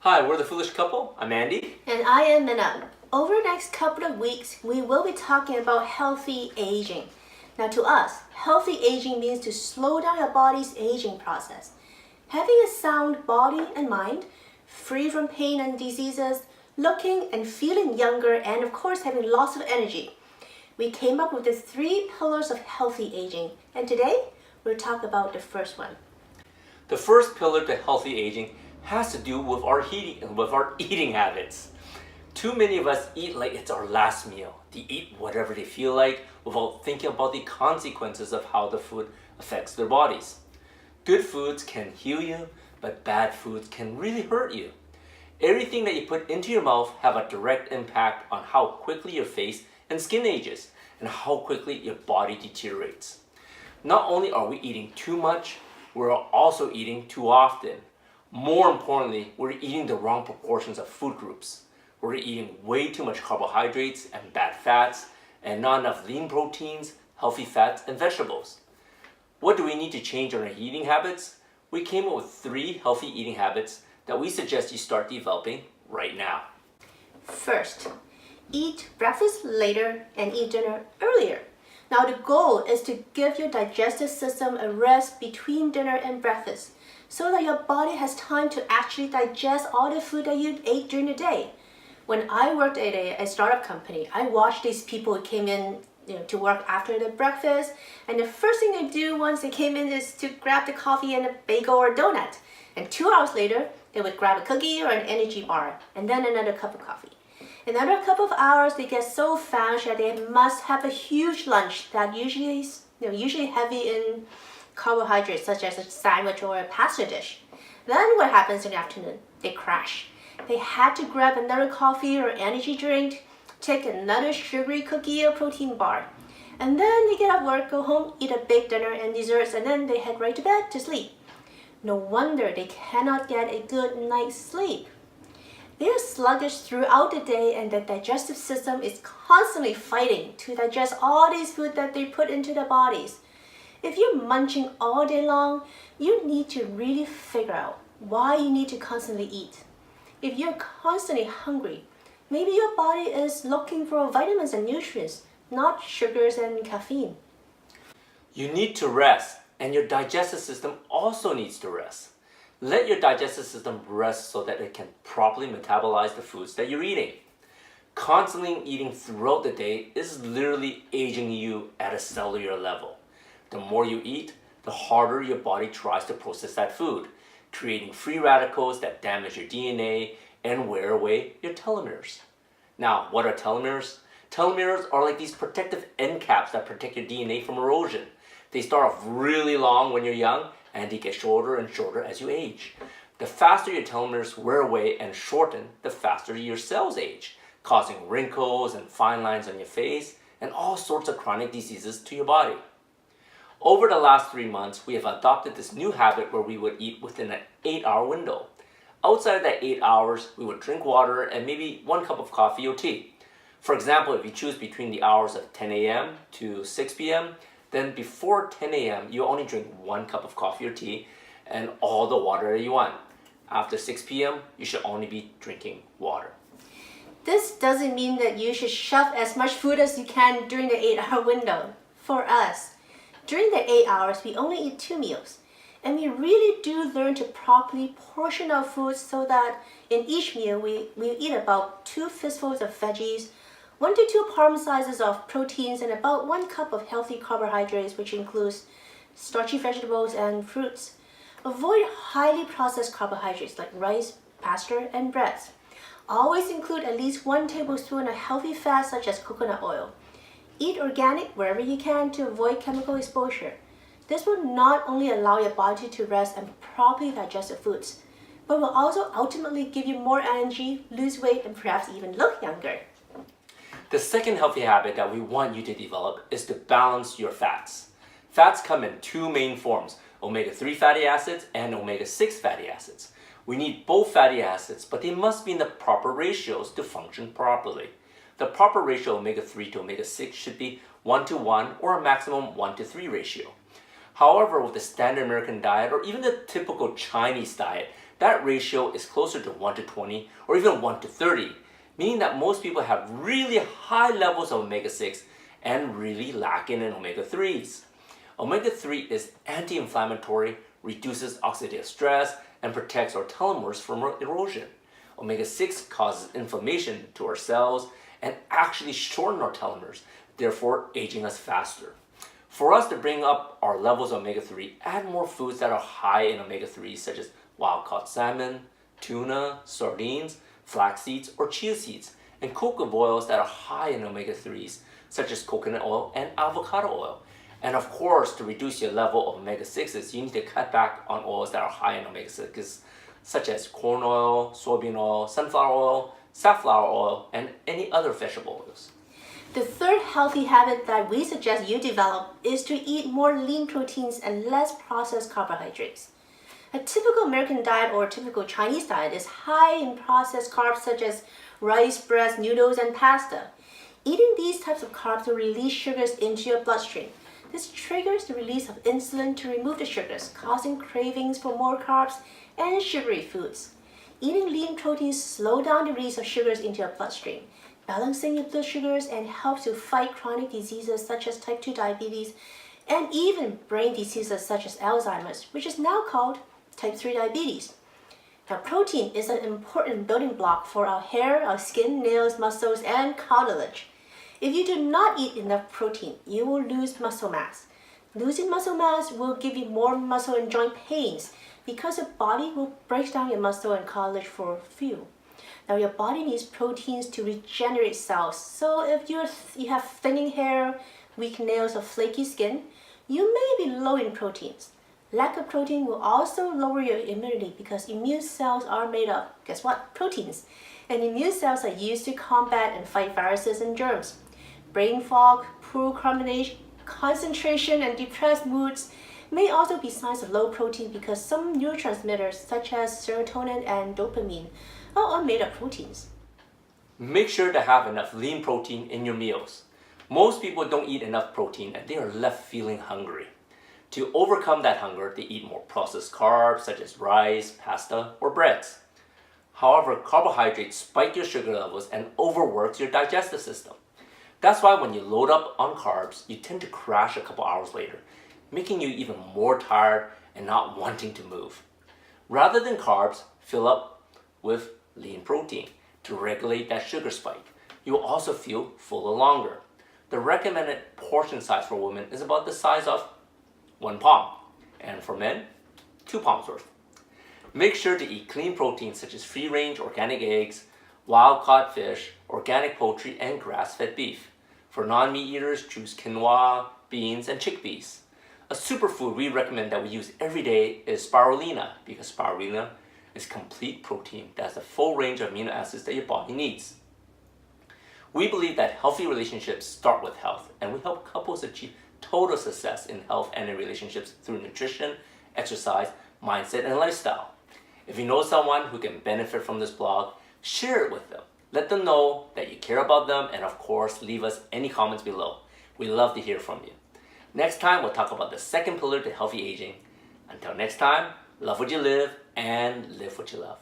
Hi, we're the Foolish Couple. I'm Andy. And I am Minna. Over the next couple of weeks, we will be talking about healthy aging. Now, to us, healthy aging means to slow down your body's aging process. Having a sound body and mind, free from pain and diseases, looking and feeling younger, and of course, having lots of energy. We came up with the 3 pillars of healthy aging, and today we'll talk about the first one. The first pillar to healthy aging has to do with our eating habits. Too many of us eat like it's our last meal. They eat whatever they feel like without thinking about the consequences of how the food affects their bodies. Good foods can heal you, but bad foods can really hurt you. Everything that you put into your mouth have a direct impact on how quickly your face and skin ages and how quickly your body deteriorates. Not only are we eating too much, we're also eating too often. More importantly, we're eating the wrong proportions of food groups. We're eating way too much carbohydrates and bad fats, and not enough lean proteins, healthy fats, and vegetables. What do we need to change in our eating habits? We came up with 3 healthy eating habits that we suggest you start developing right now. First, eat breakfast later and eat dinner earlier. Now, the goal is to give your digestive system a rest between dinner and breakfast so that your body has time to actually digest all the food that you ate during the day. When I worked at a startup company, I watched these people who came in to work after the breakfast, and the first thing they do once they came in is to grab the coffee and a bagel or a donut. And 2 hours later, they would grab a cookie or an energy bar, and then another cup of coffee. Another couple of hours, they get so famished that they must have a huge lunch that usually heavy in carbohydrates, such as a sandwich or a pasta dish. Then what happens in the afternoon? They crash. They had to grab another coffee or energy drink, take another sugary cookie or protein bar. And then they get up work, go home, eat a big dinner and desserts, and then they head right to bed to sleep. No wonder they cannot get a good night's sleep. They are sluggish throughout the day, and the digestive system is constantly fighting to digest all these food that they put into their bodies. If you're munching all day long, you need to really figure out why you need to constantly eat. If you're constantly hungry, maybe your body is looking for vitamins and nutrients, not sugars and caffeine. You need to rest, and your digestive system also needs to rest. Let your digestive system rest so that it can properly metabolize the foods that you're eating. Constantly eating throughout the day is literally aging you at a cellular level. The more you eat, the harder your body tries to process that food, creating free radicals that damage your DNA and wear away your telomeres. Now, what are telomeres? Telomeres are like these protective end caps that protect your DNA from erosion. They start off really long when you're young, and they get shorter and shorter as you age. The faster your telomeres wear away and shorten, the faster your cells age, causing wrinkles and fine lines on your face and all sorts of chronic diseases to your body. Over the last 3 months, we have adopted this new habit where we would eat within an 8-hour window. Outside of that 8 hours, we would drink water and maybe 1 cup of coffee or tea. For example, if you choose between the hours of 10 a.m. to 6 p.m., then before 10 a.m., you only drink 1 cup of coffee or tea and all the water you want. After 6 p.m., you should only be drinking water. This doesn't mean that you should shove as much food as you can during the 8-hour window. For us, during the 8 hours, we only eat 2 meals. And we really do learn to properly portion our food so that in each meal, we eat about 2 fistfuls of veggies, 1 to 2 palm sizes of proteins, and about 1 cup of healthy carbohydrates, which includes starchy vegetables and fruits. Avoid highly processed carbohydrates like rice, pasta, and breads. Always include at least 1 tablespoon of healthy fats such as coconut oil. Eat organic wherever you can to avoid chemical exposure. This will not only allow your body to rest and properly digest the foods, but will also ultimately give you more energy, lose weight, and perhaps even look younger. The second healthy habit that we want you to develop is to balance your fats. Fats come in 2 main forms, omega-3 fatty acids and omega-6 fatty acids. We need both fatty acids, but they must be in the proper ratios to function properly. The proper ratio of omega-3 to omega-6 should be 1:1 or a maximum 1:3 ratio. However, with the standard American diet or even the typical Chinese diet, that ratio is closer to 1 to 20 or even 1 to 30, meaning that most people have really high levels of omega-6 and really lacking in omega-3s. Omega-3 is anti-inflammatory, reduces oxidative stress, and protects our telomeres from erosion. Omega-6 causes inflammation to our cells and actually shorten our telomeres, therefore aging us faster. For us to bring up our levels of omega-3, add more foods that are high in omega-3 such as wild-caught salmon, tuna, sardines, flax seeds, or chia seeds, and cook with oils that are high in omega-3s such as coconut oil and avocado oil. And of course, to reduce your level of omega-6s, you need to cut back on oils that are high in omega-6s such as corn oil, soybean oil, sunflower oil, safflower oil, and any other vegetable oils. The third healthy habit that we suggest you develop is to eat more lean proteins and less processed carbohydrates. A typical American diet or a typical Chinese diet is high in processed carbs such as rice, bread, noodles, and pasta. Eating these types of carbs will release sugars into your bloodstream. This triggers the release of insulin to remove the sugars, causing cravings for more carbs and sugary foods. Eating lean proteins slow down the release of sugars into your bloodstream, balancing your blood sugars, and helps to fight chronic diseases such as type 2 diabetes and even brain diseases such as Alzheimer's, which is now called type 3 diabetes. Now, protein is an important building block for our hair, our skin, nails, muscles, and cartilage. If you do not eat enough protein, you will lose muscle mass. Losing muscle mass will give you more muscle and joint pains because your body will break down your muscle and cartilage for fuel. Now, your body needs proteins to regenerate cells. So if you have thinning hair, weak nails, or flaky skin, you may be low in proteins. Lack of protein will also lower your immunity because immune cells are made of, guess what? Proteins. And immune cells are used to combat and fight viruses and germs. Brain fog, poor concentration, and depressed moods may also be signs of low protein because some neurotransmitters such as serotonin and dopamine are all made of proteins. Make sure to have enough lean protein in your meals. Most people don't eat enough protein and they are left feeling hungry. To overcome that hunger, they eat more processed carbs such as rice, pasta, or breads. However, carbohydrates spike your sugar levels and overworks your digestive system. That's why when you load up on carbs, you tend to crash a couple hours later, making you even more tired and not wanting to move. Rather than carbs, fill up with lean protein to regulate that sugar spike. You will also feel fuller longer. The recommended portion size for women is about the size of 1 palm, and for men, 2 palms worth. Make sure to eat clean proteins such as free-range organic eggs, wild-caught fish, organic poultry, and grass-fed beef. For non-meat eaters, choose quinoa, beans, and chickpeas. A superfood we recommend that we use every day is spirulina because spirulina is complete protein that has a full range of amino acids that your body needs. We believe that healthy relationships start with health, and we help couples achieve total success in health and in relationships through nutrition, exercise, mindset, and lifestyle. If you know someone who can benefit from this blog, share it with them. Let them know that you care about them, and of course, leave us any comments below. We love to hear from you. Next time, we'll talk about the second pillar to healthy aging. Until next time, love what you live and live what you love.